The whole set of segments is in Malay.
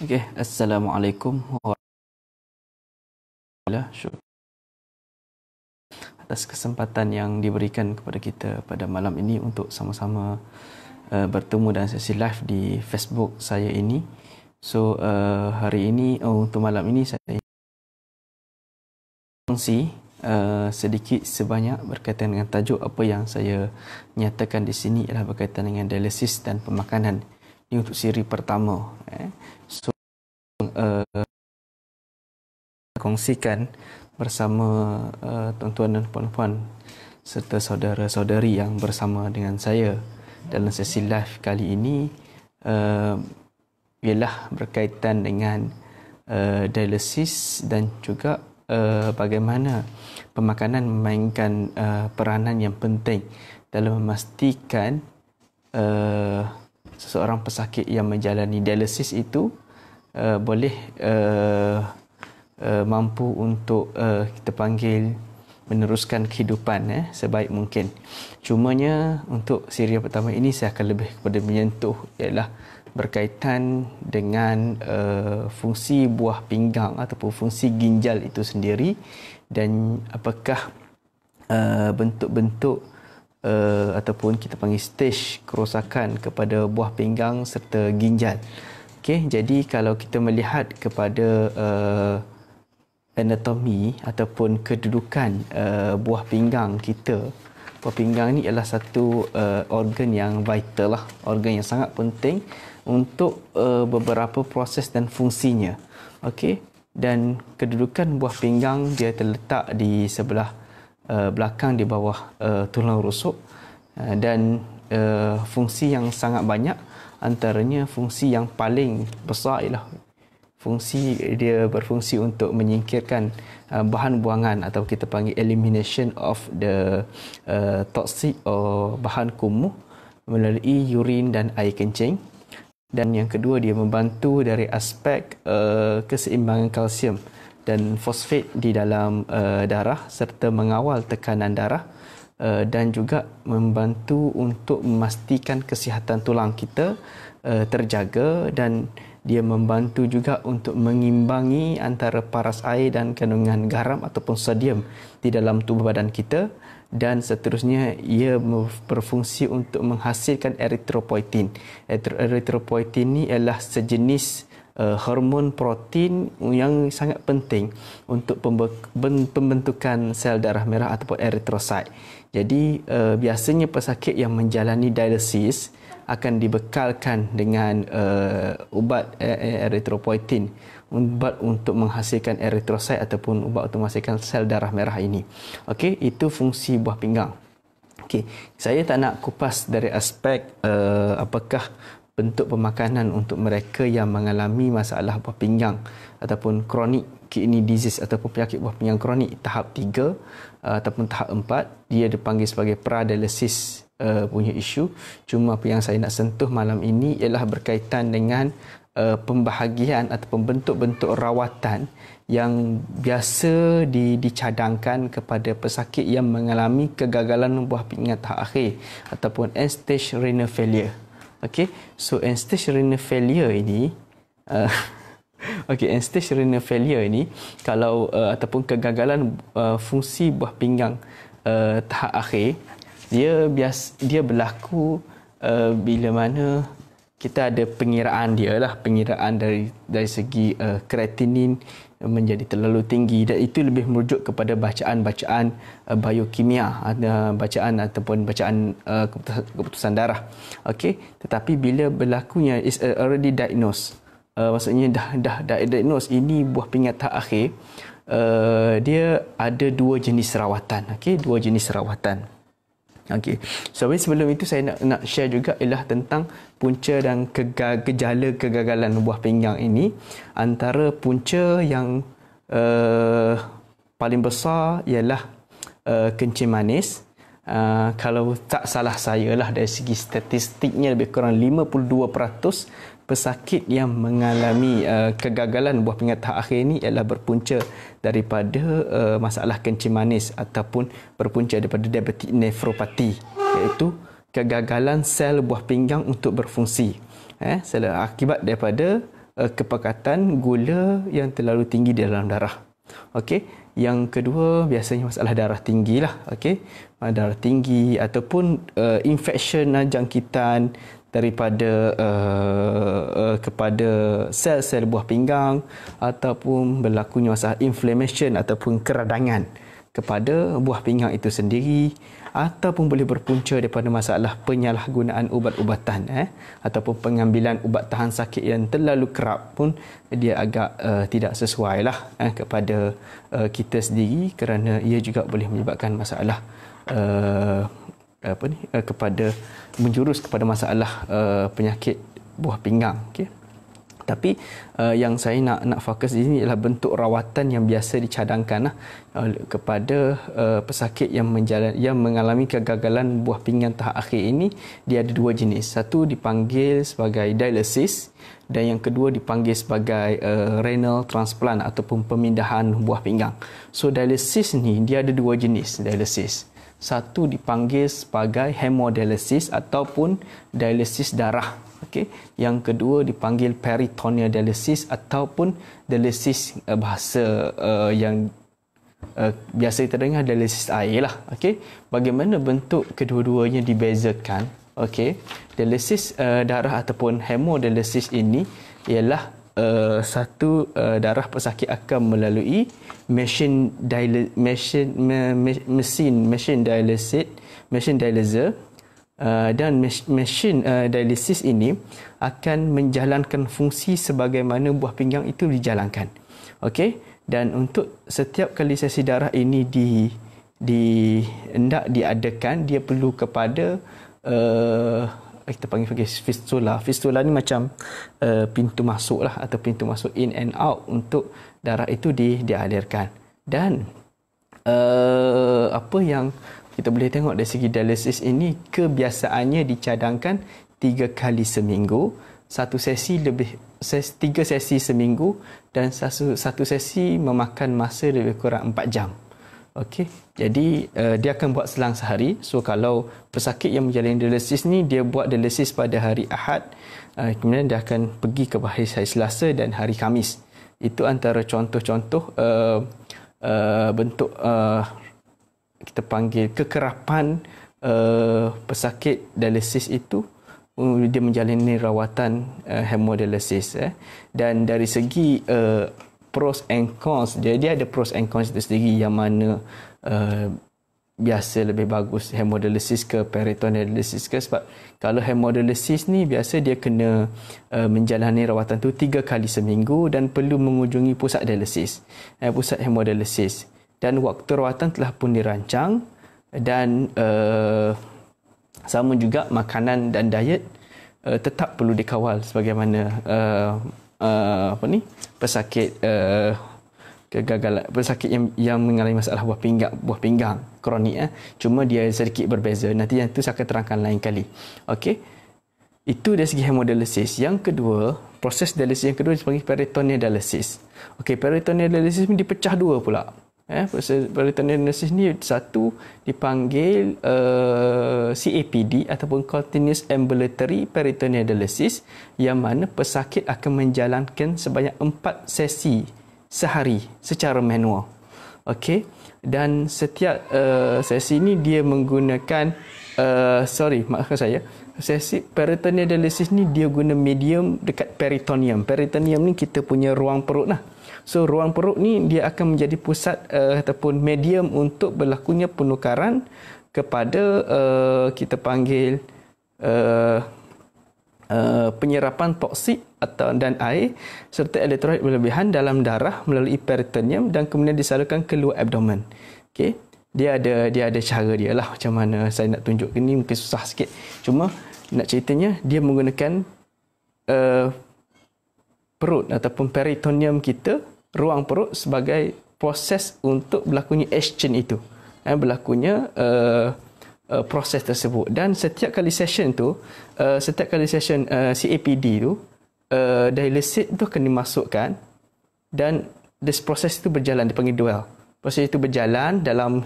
Okey, Assalamualaikum warahmatullahi wabarakatuh. Atas kesempatan yang diberikan kepada kita pada malam ini untuk sama-sama bertemu dalam sesi live di Facebook saya ini. So hari ini untuk malam ini saya kongsi sedikit sebanyak berkaitan dengan tajuk apa yang saya nyatakan di sini ialah berkaitan dengan dialisis dan pemakanan. Ini untuk siri pertama. So kongsikan bersama tuan-tuan dan puan-puan serta saudara-saudari yang bersama dengan saya dalam sesi live kali ini ialah berkaitan dengan dialisis dan juga bagaimana pemakanan memainkan peranan yang penting dalam memastikan seseorang pesakit yang menjalani dialisis itu boleh mampu untuk kita panggil meneruskan kehidupan sebaik mungkin. Cumanya untuk siri pertama ini saya akan lebih kepada menyentuh ialah berkaitan dengan fungsi buah pinggang ataupun fungsi ginjal itu sendiri dan apakah bentuk-bentuk ataupun kita panggil stage kerosakan kepada buah pinggang serta ginjal. Okey, jadi kalau kita melihat kepada anatomi ataupun kedudukan buah pinggang kita. Buah pinggang ni ialah satu organ yang vital lah, organ yang sangat penting untuk beberapa proses dan fungsinya. Okey, dan kedudukan buah pinggang dia terletak di sebelah belakang di bawah tulang rusuk dan fungsi yang sangat banyak, antaranya fungsi yang paling besar ialah fungsi dia berfungsi untuk menyingkirkan bahan buangan atau kita panggil elimination of the toxic atau bahan kumuh melalui urin dan air kencing. Dan yang kedua, dia membantu dari aspek keseimbangan kalsium dan fosfat di dalam darah serta mengawal tekanan darah dan juga membantu untuk memastikan kesihatan tulang kita terjaga, dan dia membantu juga untuk mengimbangi antara paras air dan kandungan garam ataupun sodium di dalam tubuh badan kita, dan seterusnya ia berfungsi untuk menghasilkan eritropoietin. Eritropoietin ni ialah sejenis hormon protein yang sangat penting untuk pembentukan sel darah merah ataupun eritrosit. Jadi biasanya pesakit yang menjalani dialisis akan dibekalkan dengan ubat eritropoietin, ubat untuk menghasilkan eritrosit ataupun ubat untuk menghasilkan sel darah merah ini. Okey, itu fungsi buah pinggang. Okey, saya tak nak kupas dari aspek apakah bentuk pemakanan untuk mereka yang mengalami masalah buah pinggang ataupun chronic kidney disease ataupun penyakit buah pinggang kronik tahap 3 ataupun tahap 4. Dia dipanggil sebagai pra-dialisis punya isu. Cuma apa yang saya nak sentuh malam ini ialah berkaitan dengan pembahagian ataupun bentuk-bentuk rawatan yang biasa dicadangkan kepada pesakit yang mengalami kegagalan buah pinggang tahap akhir ataupun end stage renal failure. Okey, so end stage renal failure ini end stage renal failure ini kalau ataupun kegagalan fungsi buah pinggang tahap akhir, dia berlaku bila mana kita ada pengiraan dari segi kreatinin menjadi terlalu tinggi, dan itu lebih merujuk kepada bacaan-bacaan biokimia, bacaan keputusan darah. Okey, tetapi bila berlakunya is already diagnosed, maksudnya dah diagnose ini buah pinggang tahap akhir, dia ada dua jenis rawatan. Okey, dua jenis rawatan. Okey. So sebelum itu saya nak share juga ialah tentang punca dan gejala kegagalan buah pinggang ini. Antara punca yang paling besar ialah kencing manis. Kalau tak salah saya lah, dari segi statistiknya lebih kurang 52% pesakit yang mengalami kegagalan buah pinggang tahap akhir ini ialah berpunca daripada masalah kencing manis ataupun berpunca daripada diabetic nephropathy, iaitu kegagalan sel buah pinggang untuk berfungsi. Akibat daripada kepekatan gula yang terlalu tinggi di dalam darah. Okey, yang kedua biasanya masalah darah tinggi lah. Okey, darah tinggi ataupun infection jangkitan daripada kepada sel-sel buah pinggang, ataupun berlakunya masalah inflammation ataupun keradangan kepada buah pinggang itu sendiri, ataupun boleh berpunca daripada masalah penyalahgunaan ubat-ubatan ataupun pengambilan ubat tahan sakit yang terlalu kerap pun dia agak tidak sesuai lah kepada kita sendiri, kerana ia juga boleh menyebabkan masalah kepada menjurus kepada masalah penyakit buah pinggang. Okey. Tapi yang saya nak fokus di sini adalah bentuk rawatan yang biasa dicadangkan kepada pesakit yang mengalami kegagalan buah pinggang tahap akhir ini. Dia ada dua jenis. Satu dipanggil sebagai dialysis dan yang kedua dipanggil sebagai renal transplant ataupun pemindahan buah pinggang. So dialysis ni dia ada dua jenis dialysis. Satu dipanggil sebagai hemodialysis ataupun dialisis darah. Okey. Yang kedua dipanggil peritoneal dialysis ataupun dialisis bahasa yang biasa kita dengar dialisis air lah. Okey. Bagaimana bentuk kedua-duanya dibezakan? Okey. Dialisis darah ataupun hemodialisis ini ialah satu darah pesakit akan melalui mesin dialyzer. Dan mesin dialisis ini akan menjalankan fungsi sebagaimana buah pinggang itu dijalankan. Okey, dan untuk setiap kali sesi darah ini hendak diadakan, dia perlu kepada kita panggil fistula. Fistula ni macam pintu masuk lah, atau pintu masuk in and out untuk darah itu dialirkan. Dan apa yang kita boleh tengok dari segi dialisis ini, kebiasaannya dicadangkan 3 kali seminggu, satu sesi 3 sesi seminggu, dan satu sesi memakan masa lebih kurang 4 jam. Okey, jadi dia akan buat selang sehari. So kalau pesakit yang menjalani dialisis ni, dia buat dialisis pada hari Ahad, kemudian dia akan pergi ke hari Selasa dan hari Khamis. Itu antara contoh-contoh bentuk kita panggil kekerapan pesakit dialisis itu. Dia menjalani rawatan hemodialisis. Dan dari segi pros and cons, dia ada pros and cons itu sendiri, yang mana biasa lebih bagus hemodialisis ke peritoneal dialysis ke. Sebab kalau hemodialisis ni biasa dia kena menjalani rawatan tu 3 kali seminggu dan perlu mengunjungi pusat dialisis, pusat hemodialisis. Dan waktu rawatan telah pun dirancang, dan sama juga makanan dan diet tetap perlu dikawal sebagaimana pesakit kegagalan, pesakit yang mengalami masalah buah pinggang kronik. Cuma dia sedikit berbeza. Nanti yang itu saya akan terangkan lain kali. Okey. Itu dari segi hemodialisis. Yang kedua, proses dialisis yang kedua dipanggil peritoneal dialysis. Okey, peritoneal dialysis ni dipecah dua pula. Proses peritoneal dialysis ni, satu dipanggil CAPD ataupun Continuous Ambulatory Peritoneal Dialysis, yang mana pesakit akan menjalankan sebanyak 4 sesi sehari secara manual. Okey, dan setiap sesi ni dia menggunakan maafkan saya, sesi peritoneal dialysis ni dia guna medium dekat peritoneum. Peritoneum ni kita punya ruang perut lah. So ruang perut ni dia akan menjadi pusat ataupun medium untuk berlakunya penukaran kepada kita panggil penyerapan toksik dan air serta elektrolit berlebihan dalam darah melalui peritoneum dan kemudian disalurkan ke luar abdomen. Okey, dia ada cara dia lah macam mana saya nak tunjuk ni, mungkin susah sikit. Cuma nak ceritanya dia menggunakan perut ataupun peritoneum kita, ruang perut, sebagai proses untuk berlakunya exchange itu, berlakunya proses tersebut. Dan setiap kali session CAPD tu, dialisis itu akan dimasukkan dan proses itu berjalan, dipanggil dual. Proses itu berjalan dalam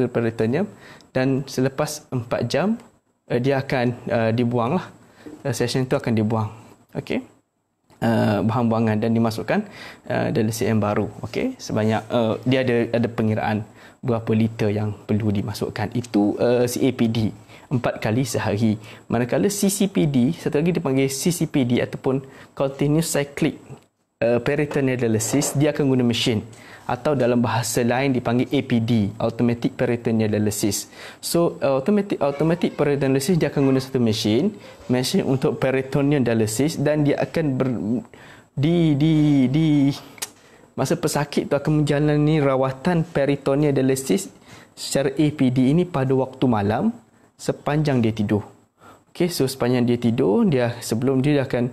peritoneum dan selepas 4 jam dia akan dibuang lah. Session itu akan dibuang. Okey. bahan buangan dan dimasukkan dialisis yang baru. Okey, sebanyak dia ada pengiraan berapa liter yang perlu dimasukkan. Itu CAPD 4 kali sehari. Manakala CCPD, satu lagi dipanggil CCPD ataupun Continuous Cyclic Peritoneal Dialysis, dia akan guna mesin, atau dalam bahasa lain dipanggil APD, Automatic Peritoneal Dialysis. So automatic peritoneal dialysis, dia akan guna satu mesin untuk peritoneal dialysis, dan dia akan masa pesakit tu akan menjalani rawatan peritoneal dialysis secara APD ini pada waktu malam sepanjang dia tidur. Okey, so sepanjang dia tidur, sebelum dia akan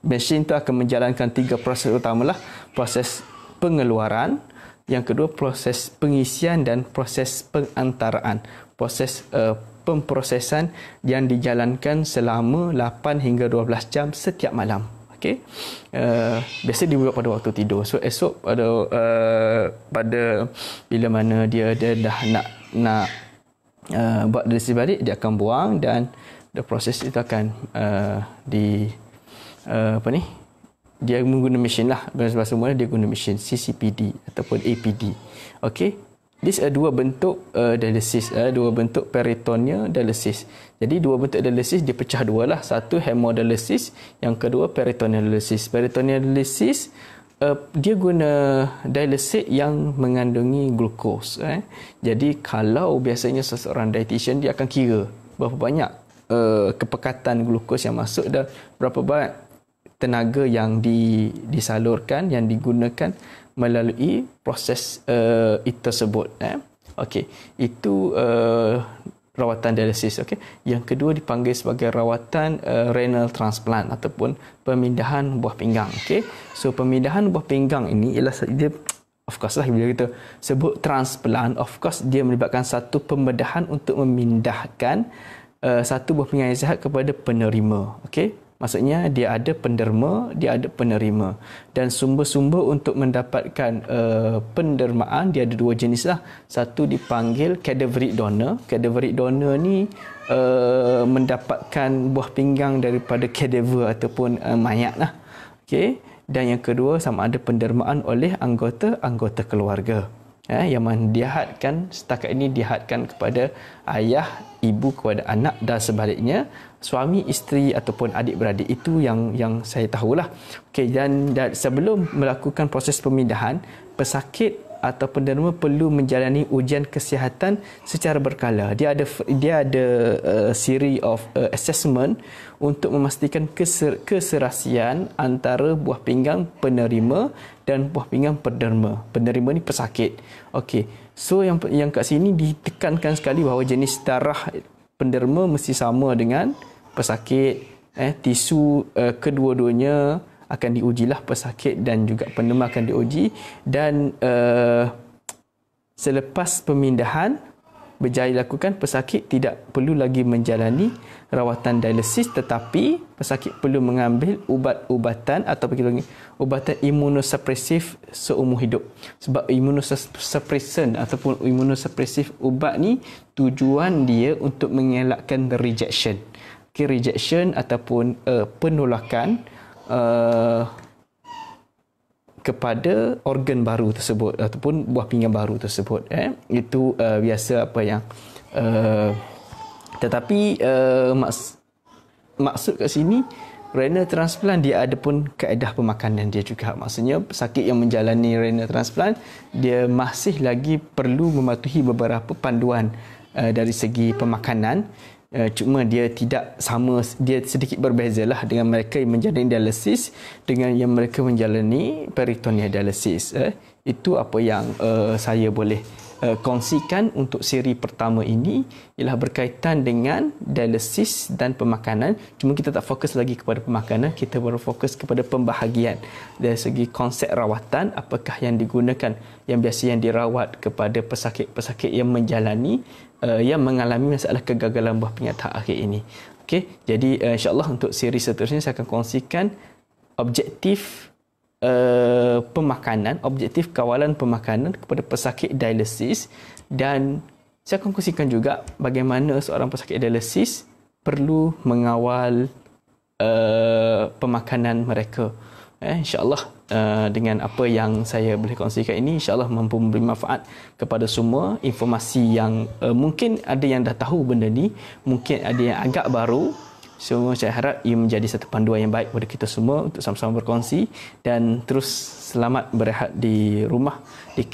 mesin tu akan menjalankan 3 proses utamalah. Proses pengeluaran, yang kedua proses pengisian, dan proses pengantaraan. Proses pemprosesan yang dijalankan selama 8 hingga 12 jam setiap malam. Okey. Biasa dibuat pada waktu tidur. So esok pada bila mana dia dah nak buat dialisis balik, dia akan buang, dan proses itu akan dia menggunakan mesin lah. Bahasa mula dia guna mesin CCPD ataupun APD. Okey. These are dua bentuk dialisis, dua bentuk peritoneal dialisis. Jadi dua bentuk dialisis dipecah dua lah. Satu hemodialisis, yang kedua peritoneal dialisis. Peritoneal dialisis dia guna dialisis yang mengandungi glukos. Jadi kalau biasanya seseorang dietitian, dia akan kira berapa banyak kepekatan glukos yang masuk dan berapa banyak tenaga yang disalurkan, yang digunakan melalui proses itu tersebut. Okey, itu rawatan dialisis. Okey, yang kedua dipanggil sebagai rawatan renal transplant ataupun pemindahan buah pinggang. Okey, so pemindahan buah pinggang ini ialah dia, of course lah, bila kita sebut transplant, of course dia melibatkan satu pembedahan untuk memindahkan satu buah pinggang yang sihat kepada penerima. Okey, maksudnya dia ada penderma, dia ada penerima, dan sumber-sumber untuk mendapatkan pendermaan dia ada dua jenis lah. Satu dipanggil cadaveric donor. Cadaveric donor ni mendapatkan buah pinggang daripada cadaver ataupun mayat lah. Okey, dan yang kedua sama ada pendermaan oleh anggota keluarga. Yang mana setakat ini dihadkan kepada ayah, ibu kepada anak, dan sebaliknya suami, isteri ataupun adik-beradik. Itu yang saya tahulah. Okey, dan sebelum melakukan proses pemindahan, pesakit atau penderma perlu menjalani ujian kesihatan secara berkala. Dia ada series of assessment untuk memastikan keserasian antara buah pinggang penerima dan buah pinggang penderma. Penerima ni pesakit. Okey. So yang kat sini ditekankan sekali bahawa jenis darah penderma mesti sama dengan pesakit. Tisu kedua-duanya akan diujilah, pesakit dan juga penderma akan diuji, dan selepas pemindahan berjaya dilakukan, pesakit tidak perlu lagi menjalani rawatan dialisis, tetapi pesakit perlu mengambil ubat-ubatan atau ubatan imunosupresif seumur hidup. Sebab imunosupression ataupun imunosupresif ubat ni tujuan dia untuk mengelakkan rejection. Rejection ataupun penolakan kepada organ baru tersebut ataupun buah pinggang baru tersebut. Itu biasa apa yang tetapi maksud kat sini, renal transplant dia ada pun kaedah pemakanan dia juga. Maksudnya pesakit yang menjalani renal transplant dia masih lagi perlu mematuhi beberapa panduan dari segi pemakanan. Cuma dia tidak sama, dia sedikit berbezalah dengan mereka yang menjalani dialisis dengan yang mereka menjalani peritoneal dialisis. Itu apa yang saya boleh kongsikan untuk siri pertama ini, ialah berkaitan dengan dialisis dan pemakanan. Cuma kita tak fokus lagi kepada pemakanan, kita baru fokus kepada pembahagian dari segi konsep rawatan, apakah yang digunakan, yang biasa yang dirawat kepada pesakit-pesakit yang menjalani yang mengalami masalah kegagalan buah pinggang tahap akhir ini. Okey, jadi insya-Allah untuk siri seterusnya saya akan kongsikan objektif pemakanan, objektif kawalan pemakanan kepada pesakit dialisis, dan saya akan kongsikan juga bagaimana seorang pesakit dialisis perlu mengawal pemakanan mereka. InsyaAllah dengan apa yang saya boleh kongsikan ini, insyaAllah mampu memberi manfaat kepada semua. Informasi yang mungkin ada yang dah tahu benda ni, mungkin ada yang agak baru. So saya harap ia menjadi satu panduan yang baik kepada kita semua untuk sama-sama berkongsi dan terus selamat berehat di rumah, di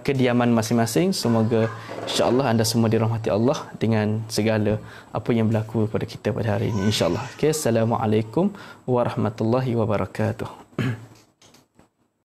kediaman masing-masing. Semoga insya-Allah anda semua dirahmati Allah dengan segala apa yang berlaku pada kita pada hari ini, insya-Allah. Okay, assalamualaikum warahmatullahi wabarakatuh.